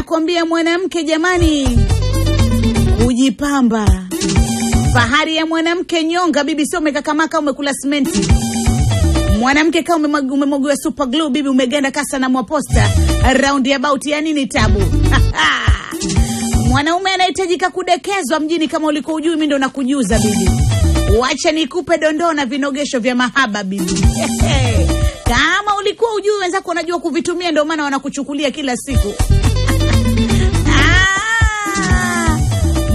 nakwambia mwanamke jamani, kujipamba. Fahari ya mwanamke nyonga bibi, sio umekakamaka umekula simenti. Mwanamke kama umemwagiwa super glue bibi, umeganda kasa na mwaposta round about, ya nini tabu? Mwanaume anahitajika kudekezwa mjini, kama ulikuwa ujui mimi ndo nakujuza bibi. Wacha nikupe dondoo na vinogesho vya mahaba bibi. Kama ulikuwa ujui wenzako wanajua kuvitumia, ndio maana wanakuchukulia kila siku.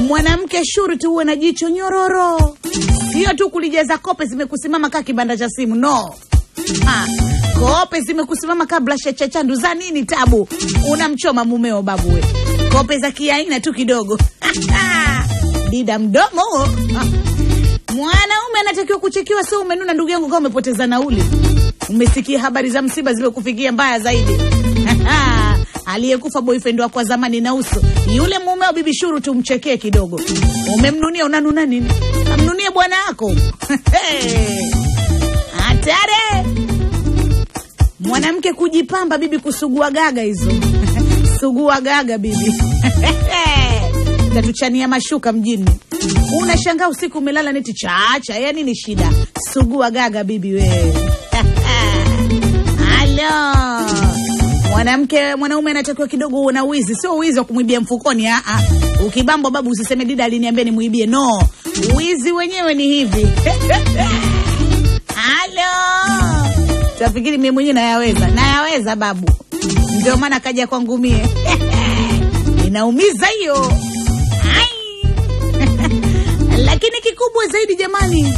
Mwanamke shurti uwe na jicho nyororo. Sio tu kulijaza kope zimekusimama kama kibanda cha simu, no. Kope zimekusimama kabla shachachandu za nini tabu? Unamchoma mumeo babu we. Kope za kiaina tu kidogo. Dida mdomo. Mwanaume anatakiwa kuchekiwa, sio umenuna ndugu yangu kama umepoteza nauli. Umesikia habari za msiba zimekufikia mbaya zaidi. Aliyekufa boyfriend wako wa zamani na uso. Yule mumeo bibi shuru tumchekee kidogo. Umemnunia, unanuna nini? Amnunie bwana wako. Hatari. Mwanamke kujipamba bibi, kusugua gaga hizo. Sugua gaga bibi. Tatuchania mashuka mjini. Unashangaa usiku umelala neti chacha, yani ni shida. Sugua gaga bibi we. Halo. Mwanaume anatakiwa kidogo uwe na wizi, sio wizi wa kumwibia mfukoni. Ukibambo babu usiseme dida aliniambia nimuibie, no. Wizi wenyewe ni hivi. Halo. Tafikiri mimi mwenyewe nayaweza babu. Ndio maana kaja kwangu mie. Inaumiza hiyo. Lakini kikubwa zaidi jamani,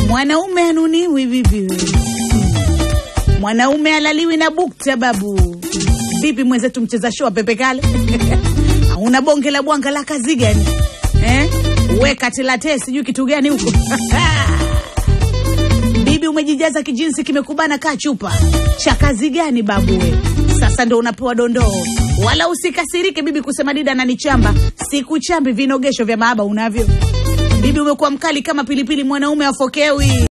mwanaume anuniwi bibi. Mwanaume alaliwi na bukta babu. Vipi mwenzetu mcheza show Pepe Kale? Una bonge la bwanga la kazi gani? Weka tilate sijui kitu gani huko. Bibi umejijaza kijinsi kimekubana kaa chupa. Cha kazi gani babu we? Sasa ndo unapewa dondoo. Wala usikasirike bibi kusema dida ananichamba. Sikuchambi, vinogesho vya mahaba unavyo. Bibi umekuwa mkali kama pilipili, mwanaume afokewi.